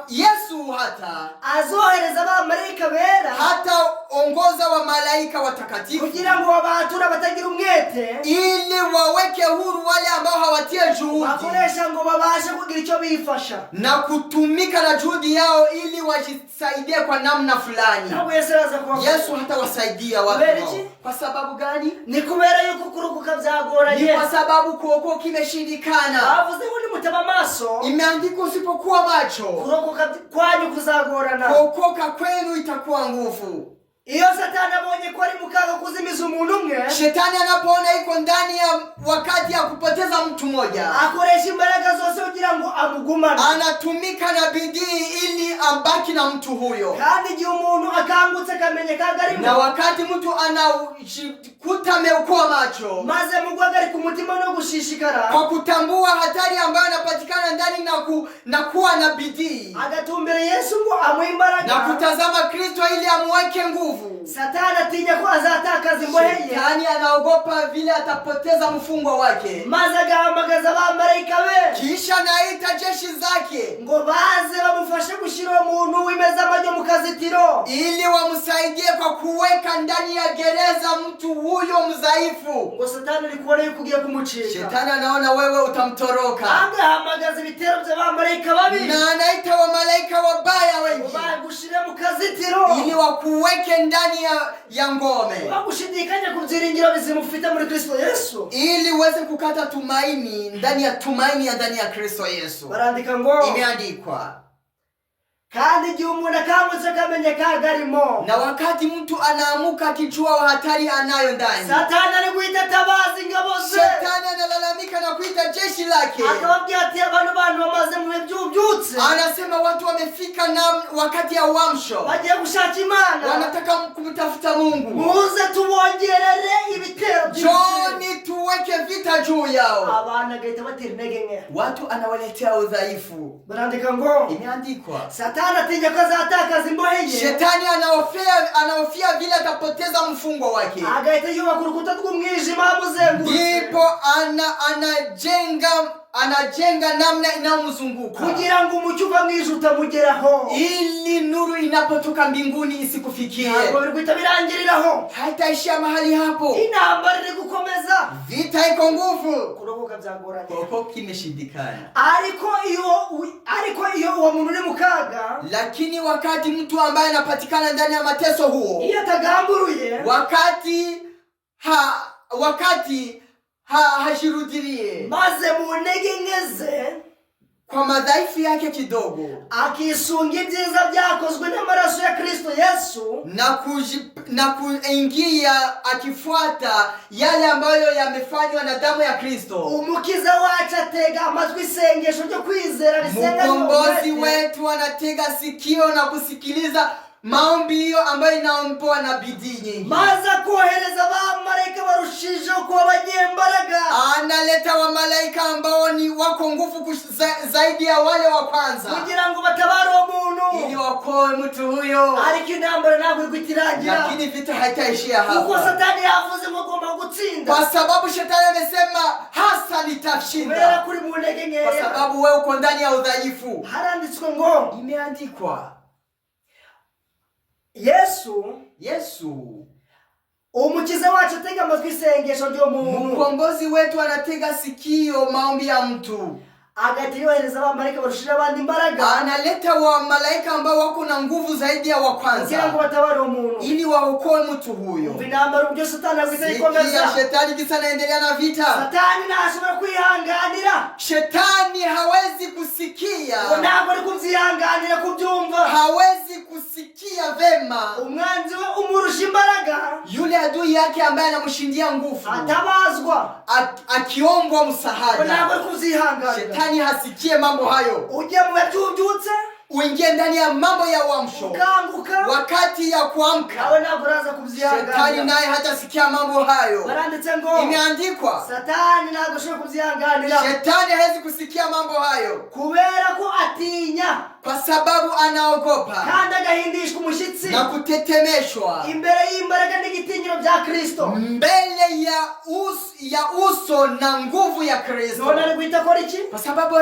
Yesu hata azohereza abamarayika bera, hata ongoza wa malaika watakatifu kugira ngo abatura batagira umwete, ili waweke huru wale ambao hawatia juhudi, bakoresha ngo babashe kugira icyo bifasha na kutumika na juhudi yao ili wajisaidie kwa namna fulani. ntabwo Yesu araza kubaho. Yesu hatawasaidia watu hao. Kwa sababu gani? Ni kubera yuko kurokoka byagoranye, Ni kwa sababu kuokoka kimeshindikana. bavuze ngo nimutaba maso, Imeandikwa usipokuwa macho, kurokoka kwanyu kuzagorana, kuokoka kwenu itakuwa nguvu. iyo Satani abonye ko ari mukaga kuzimiza umuntu umwe, Shetani anapoona iko ndani ya wakati ya kupoteza mtu mmoja, akoresha imbaraga zose kugira ngo amugumane, anatumika na bidii ili ambaki na mtu huyo. kandi igihe umuntu akangutse kamenye kagarimo, Na wakati mtu anajikuta ameokoa macho, maze mugwagarika umutima no gushishikara, kwa kutambua hatari ambayo inapatikana ndani na kuwa na bidii, agatumbira Yesu ngo amuhe imbaraga, na kutazama Kristo ili amuweke nguvu, Satani atinya ko azatakaza imbohe ye, Shetani anaogopa vile atapoteza mfungwa wake, maze agahamagaza abamarayika be, kisha naita jeshi zake ngo baze bamufashe gushyira umuntu wimeza amajyo mu kazitiro, ili wamsaidie kwa kuweka ndani ya gereza mtu huyo mdhaifu. ngo Satani alikuwa yukugiye kumucika, Shetani anaona wewe utamtoroka, agahamagaza ibitero by'abamarayika babiri, na anaita wamalaika wabaya wengi bagushire mu kazitiro, ili wakuweke ndani ya ngome, bagushidikanya ku byiringiro bizimufite muri Kristo Yesu, ili uweze kukata tumaini ndani ya Kristo Yesu. barandika ngo, Imeandikwa, kandi igihe umuntu akangutse akamenye kagarimo, na wakati mtu anaamuka akijua hatari anayo ndani, Satani ari guhita atabaza ingabo ze, Shetani analalamika na kuita jeshi lake, akababwira ati abantu bamaze mu bihe by'ubyutse, anasema watu wamefika na wakati ya uamsho, bagiye gushaka Imana, wanataka kumtafuta Mungu, muze tubongerere ibitero byinshi, Joni tuweke vita juu yao. abana gahita batera intege nke, Watu anawaletea udhaifu. barandika ngo, Imeandikwa, Satani atinya ko azatakaza imbohe ye, Shetani anaofia vile atapoteza mfungwa wake, agahita yubaka urukuta rw'umwijima amuzengurutse, ndipo anajenga namna inayomzunguka, kugira ngo umucyo uva mu ijuru utamugeraho, ili nuru inapotoka mbinguni isikufikie. ntabwo biri guhita birangiriraho, Haitaishia mahali hapo, intambara iri gukomeza, vita iko nguvu, kurokoka byagoranye, kuokoka kimeshindikana. ariko iyo uwo muntu uri mu kaga, Lakini wakati mtu ambaye anapatikana ndani ya mateso huo, iyo atagamburuye, wakati hashirudirie, maze mu ntege nke ze, kwa madhaifu yake kidogo, akisunga ibyiza byakozwe n'amaraso ya Kristo Yesu, na kuingia akifuata yale ambayo yamefanywa na damu ya Kristo, umukiza wacu atega amatwi isengesho ryo kwizera risenga Mkombozi wetu anatega sikio na kusikiliza maombi hiyo ambayo inaombewa na bidii nyingi, maze kohereza abamarayika barushijeho kuba abanyembaraga, analeta wamalaika ambao ni wako nguvu zaidi ya wale wa kwanza, kugira ngo batabare umuntu, ili wakoe mtu huyo. ariko intambara ntabwo iri kwirangira, lakini vita haitaishia kuko hapa, Satani yavuze ngo agomba gutsinda, kwa sababu shetani amesema hasa nitashinda, kuri mu ntege nkeya, kwa sababu wewe uko ndani ya udhaifu. haranditswe ngo, Imeandikwa Yesu umukiza wacu atega amatwi isengesho ry'umuntu, mkombozi wetu anatega sikio maombi ya mtu, agati yohereza abamarayika barushira abandi imbaraga, analeta wa malaika ambao wako na nguvu zaidi ya wa kwanza, kugira ngo batabare umuntu, ili waokoe mtu huyo. Intambara ubyo Satani agwikomeza, shetani kisa anaendelea na vita. Satani ntashobora kwihanganira, shetani hawezi kusikia, ntabwo ari kubyihanganira kubyumva, hawezi kusikia vema umwanzi we umurusha imbaraga, yule adui yake ambaye anamshindia nguvu, atabazwa akiombwa msaada, ntabwo ari kubyihanganira. Shetani hasikie mambo hayo. Ujye mu yabyubyutse, uingie ndani ya mambo ya uamsho, ukanguka, wakati ya kuamka, nawe ntabwo uraza kubyihanganira. Shetani naye hatasikia mambo hayo. Baranditse ngo, imeandikwa Satani ntabwo ashobora kubyihanganira, Shetani hawezi kusikia mambo hayo, kubera ko atinya, kwa sababu anaogopa kandi agahindishwa umushyitsi na kutetemeshwa imbere y'imbaraga n'igitinyiro bya Kristo, mbele ya uso na nguvu ya Kristo. none ari guhita akora iki? Kwa sababu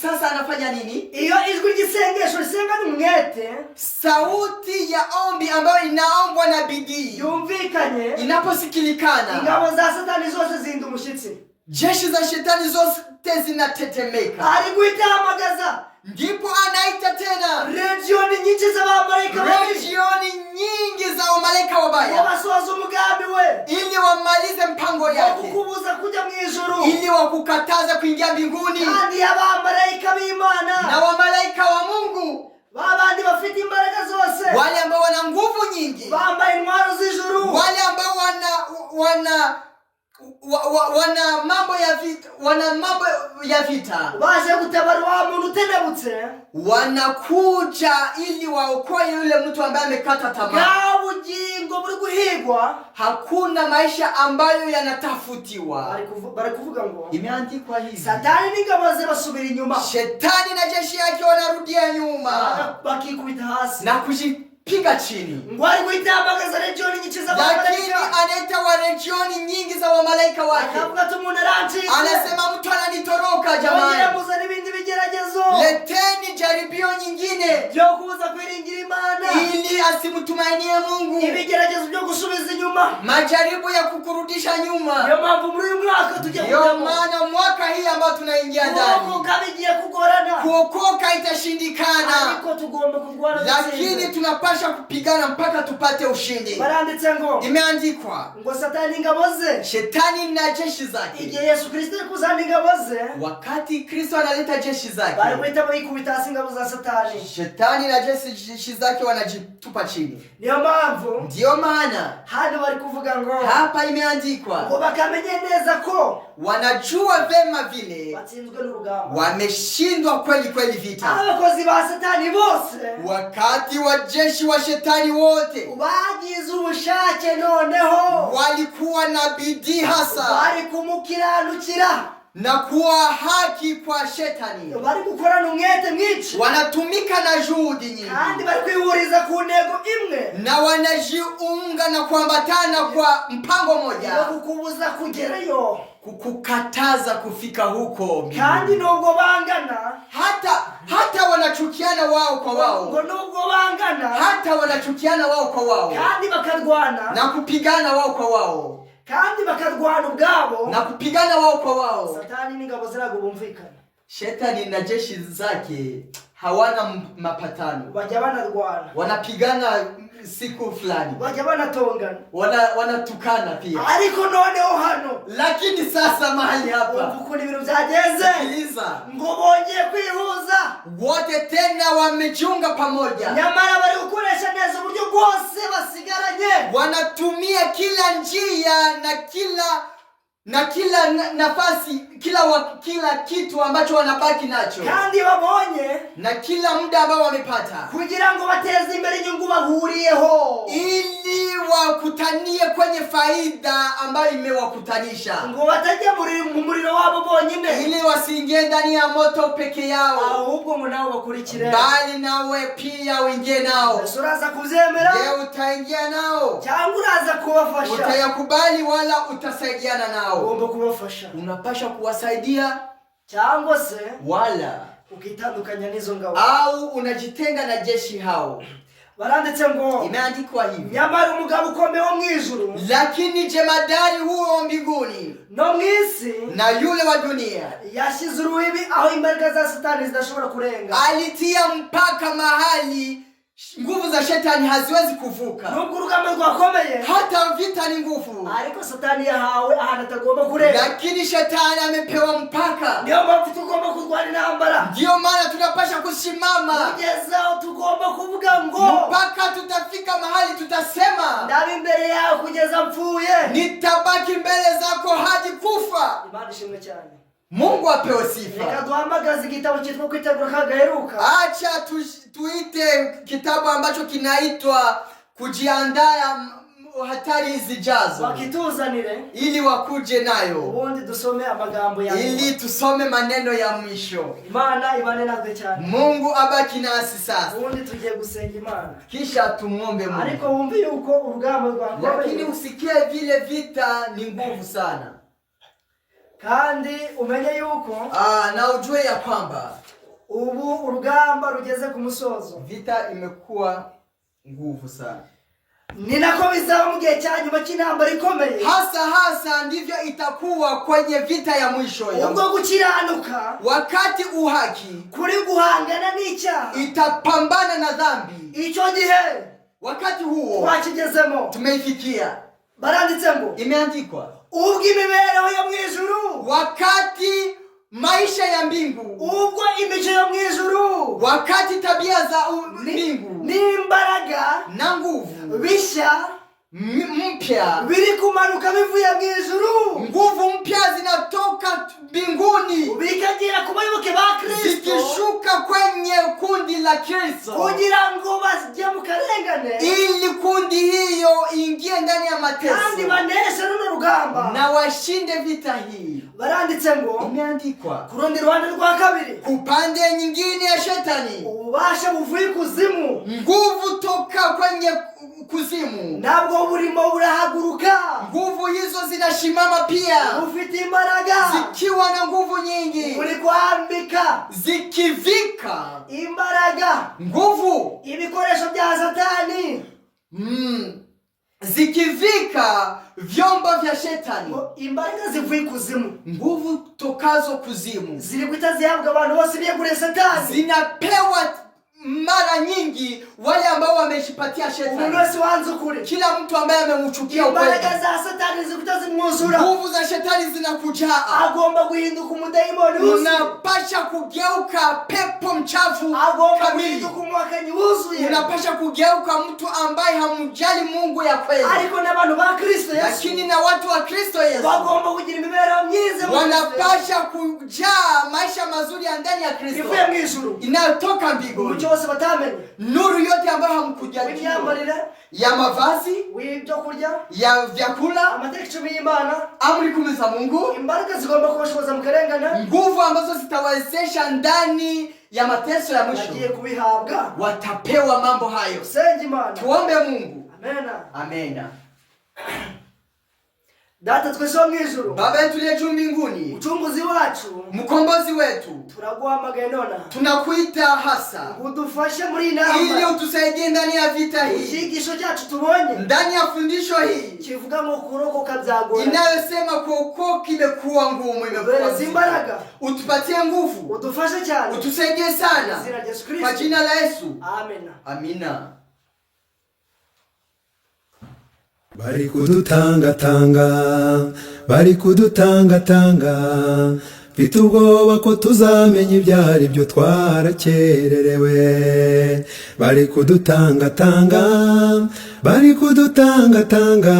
sasa anafanya nini? Iyo ijwi ry'isengesho risengana umwete, sauti ya ombi ambayo inaombwa na bidii yumvikanye, inaposikilikana, ingabo za Satani zose zinda umushyitsi, jeshi za shetani zote zinatetemeka. ari guhita ahamagaza, ndipo anaita tena legioni nyinshi z'abamarayika babi, legioni nyingi za malaika wabaya, basohoza umugambi we, ili wamalize mpango yake, kukubuza kuja mu ijuru, ili wakukataza kuingia mbinguni. kandi abamarayika b'Imana na wamalaika wa Mungu, babandi bafite imbaraga zose, wale ambao wana nguvu nyingi, bambaye intwaro z'ijuru, wale ambao wana mambo ya vita, baje gutabara wa muntu utenebutse, wanakuja ili waokoe yule mtu ambaye amekata tamaa. bwa bugingo buri guhigwa, hakuna maisha ambayo yanatafutiwa. bari kuvuga ngo, imeandikwa hivi, Satani n'ingabo ze basubira inyuma, shetani na jeshi yake wanarudia nyuma bakikubita hasi na kujipiga chini, ngo ari guhita ahamagaza legioni nyinshi lakini z'abamarayika, anaita wa legioni nyingi za wamalaika wake, akavuga ati umuntu arancitse, anasema mtu ananitoroka. Jamani, muza n'ibindi bigeragezo, leteni jaribio nyingine byo kubuza kwiringira Imana, ili asimtumainie Mungu, ibigeragezo byo gusubiza inyuma, majaribu ya kukurudisha nyuma. niyo mpamvu muri uyu mwaka tujya Ndio maana mwaka hii ambao tunaingia ndani, kuokoka bigiye kugorana, kuokoka itashindikana, ariko tugomba kurwana, lakini tunapasha kupigana mpaka tupate ushindi. baranditse ngo, imeandikwa ngo Satani ingabo ze, shetani na jeshi zake, igihe Yesu Kristo ari kuzana ingabo ze, wakati Kristo analeta jeshi zake, bari guhita bayikubita hasi ingabo za Satani, shetani na jeshi zake wanajitupa chini. niyo mpamvu Ndio maana hano bari kuvuga ngo, hapa imeandikwa ngo bakamenye neza ko wanajua vema vile batsinzwe n'urugamba, wameshindwa kweli kweli vita. abakozi ba Satani bose, wakati wa jeshi wa shetani wote bagize ubushake, noneho walikuwa na bidii hasa bari kumukiranukira na kuwa haki kwa shetani, bari gukorana umwete mwinshi, wanatumika na juhudi nyingi, kandi bari kwihuriza ku ntego imwe, na wanajiunga na kuambatana kwa mpango moja, kukubuza kugerayo, kukukataza kufika huko. kandi nubwo bangana, hata wanachukiana wao kwa wao, ngo nubwo bangana, hata wanachukiana wao kwa wao, kandi bakarwana, na kupigana wao kwa wao, kandi bakarwana ubwabo, na kupigana wao kwa wao. Satani n'ingabo zirago bumvikana, Shetani na jeshi zake hawana mapatano, bajya banarwana, wanapigana siku fulani, bajya banatongana, wanatukana pia. ariko noneho hano, lakini sasa mahali hapa uko ibintu byagenze, sikiliza, ngo bongeye kwihuza, wote tena wamejiunga pamoja, nyamara bari gukoresha neza uburyo bwose basigaranye, wanatumia kila njia na kila nafasi, kila kitu ambacho wanabaki nacho, kandi babonye, na kila muda ambao wamepata, kugira ngo bateze imbere inyungu bahuriyeho, ili wakutanie kwenye faida ambayo imewakutanisha, ngo batajya mu muriro wabo bonyine, ili wasiingie ndani ya moto peke yao, ahubwo ngo nabo bakurikire, bali nawe pia uingie nao. uraza kubyemera? Je, utaingia nao cyangwa uraza kubafasha? Utayakubali wala utasaidiana nao? Ugomba kubafasha. Unapasha kuwasaidia cyangwa se wala ukitandukanya n'izo ngabo, au unajitenga na jeshi hao. baranditse ngo, Imeandikwa hivi, nyamara umugabo ukomeye wo mwijuru, lakini jemadari huo mbinguni no mwisi, na yule wa dunia yashize urubibi aho imbaraga za Satani zidashobora kurenga. alitia mpaka mahali nguvu za shetani haziwezi kuvuka. Nubwo urugamba rwakomeye, Hata vita ni nguvu, ariko Satani yahawe ahantu atagomba kurenga. lakini shetani amepewa mpaka. Niyo mpamvu tugomba kurwana intambara, Ndio maana tunapasha kusimama kugeza aho tugomba kuvuga ngo, mpaka tutafika mahali tutasema, ndabe imbere yawe kugeza mpfuye. nitabaki mbele zako hadi kufa. Imana ishimwe cyane. Mungu apewe Reka sifa. duhamagaze igitabo cyitwa kwitegura kagaheruka. Acha tuite kitabu ambacho kinaitwa kujiandaa hatari zijazo, Wakituzanire ili wakuje nayo, ubundi dusome amagambo ya ili tusome maneno ya mwisho. Imana ibane natwe cyane. Mungu abaki nasi sasa, Ubundi tugiye gusenga Imana, kisha tumwombe ariko Mungu. wumve yuko urugamba Lakini rwakomeye, usikie vile vita ni nguvu sana, kandi umenye yuko na ujue ya kwamba ubu urugamba rugeze ku musozo. vita imekuwa nguvu sana. Ni nako bizaba mu gihe cya nyuma cy'intambara ikomeye. Hasa ndivyo itakuwa kwenye vita ya mwisho ubwo gukiranuka, wakati uhaki kuri guhangana n'icyaha itapambana na dhambi. icyo gihe Wakati huo twakigezemo, tumeifikia. baranditse ngo, Imeandikwa, ubwo imibereho yo mu ijuru, wakati maisha ya mbingu, ubwo imico yo mu ijuru, wakati tabia za mbingu n'imbaraga na nguvu bishya mpya, biri kumanuka bivuye mu ijuru, nguvu mpya zinatoka mbinguni bikagera ku bayoboke ba Kristo, zikishuka kwenye kundi la Kristo, kugira ngo bajye mu karengane, ili kundi hiyo ingie ndani ya kandi mateso baneshe runo rugamba, na washinde vita hii. baranditse ngo, Imeandikwa, ku rundi ruhande rwa kabiri, kupande nyingine ya shetani, ububasha buvuye kuzimu, nguvu toka kwenye kuzimu, nabwo burimo burahaguruka, nguvu hizo zinashimama pia, bufite imbaraga, zikiwa na nguvu nyingi, buri kwambika zikivika imbaraga nguvu, ibikoresho bya Satani, zikivika vyombo vya shetani, imbaraga zivuye kuzimu, nguvu tokazo kuzimu ziri guhita zihabwa abantu bose biyeguriye Satani, zinapewa mara nyingi wale ambao wameshipatia umuntu shetani. wese wanze ukuri, Kila mtu ambaye amemchukia imbaraga ukweli, za Satani ziri guhita zimwuzura, nguvu za shetani zinakujaa, agomba guhinduka umudayimoni wuzuye, unapasha kugeuka pepo mchafu agomba kamili, guhinduka umwakanyi wuzuye, unapasha kugeuka mtu ambaye hamjali Mungu ya kweli. ariko n'abantu ba Kristo Yesu, Lakini na watu wa Kristo Yesu bagomba kugira imibereho myiza, wanapasha kujaa maisha mazuri ya ndani ya Kristo ivuye mu ijuru, inayotoka mbinguni, umucyo wose batamenye, nuru yote ambayo hamkujaliwa, w'imyambarire, ya mavazi, w'ibyo kurya, ya vyakula, amategeko 10 y'Imana, amri 10 za Mungu, imbaraga zigomba kubashoboza mu karengane, nguvu ambazo zitawezesha ndani ya mateso ya mwisho, bagiye kubihabwa, watapewa mambo hayo. senga Imana. Tuombe Mungu. Amena. Amena. Data twese wo mu ijuru, Baba yetu uliye juu mbinguni, ucunguzi wacu, mkombozi wetu, turaguhamagaye nona, tunakuita hasa udufashe muri ili inama, utusaidie ndani ya vita hii, icyigisho cyacu tubonye ndani ya fundisho hii kivuga ngo kurokoka byagora, inayosema kuokoka imekuwa ngumu, imekuwa Utueleze imbaraga, utupatie nguvu, udufashe cyane, utusaidie sana Izina rya Yesu kwa Kristo. jina la Yesu. Amena. Amina. bari kudutangatanga, bari kudutangatanga, mfite ubwoba ko tuzamenya ibyari byo twarakererewe. Bari kudutangatanga, bari kudutangatanga,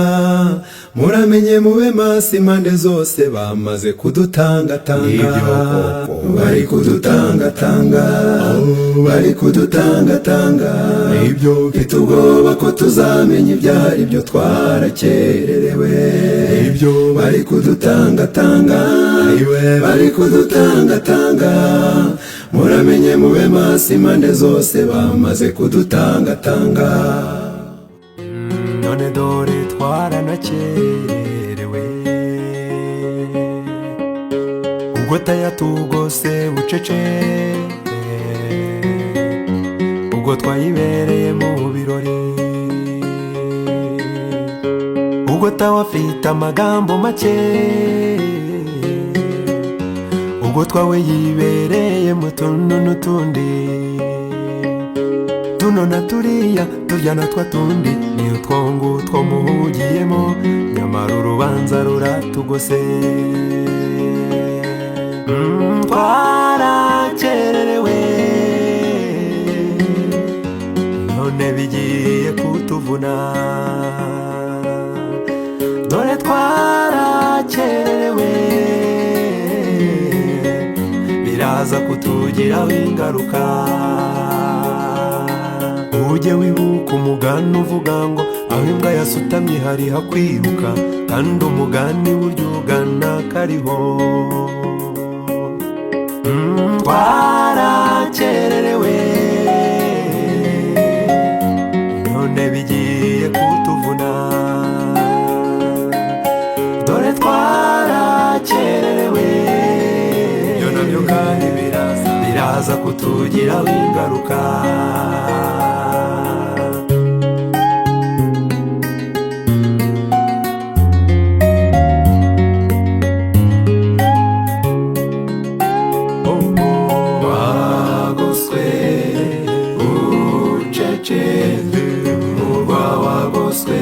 muramenye mube maso impande zose bamaze kudutangatanga, bari kudutangatanga, bari kudutangatanga, ibyo mfite ubwoba ko tuzamenya ibyari byo twarakererewe, ibyo bari kudutangatanga, bari kudutangatanga, muramenye mube maso impande zose bamaze kudutangatanga. None dore twaranakerewe, ubwo tayatugose bucece, ubwo twayibereye mu birori, ubwo tawafite amagambo make, ubwo twawe yibereye mu tuntu n'utundi, tuno na turiya turya na twa tundi, niyo twongo two muhugiyemo, nyamara urubanza ruratugose. Twarakererewe, none bigiye kutuvuna, dore twarakererewe, biraza kutugiraho ingaruka. Ujye wibuka umugani uvuga ngo aho imbwa yasutamye hari hakwiruka, kandi umugani burya ugana kariho. Twarakererewe, none bigiye kutuvuna, dore twarakererewe, ibyo nabyo kandi biraza kutugiraho ingaruka. Wagoswe ucece, umurwa wagoswe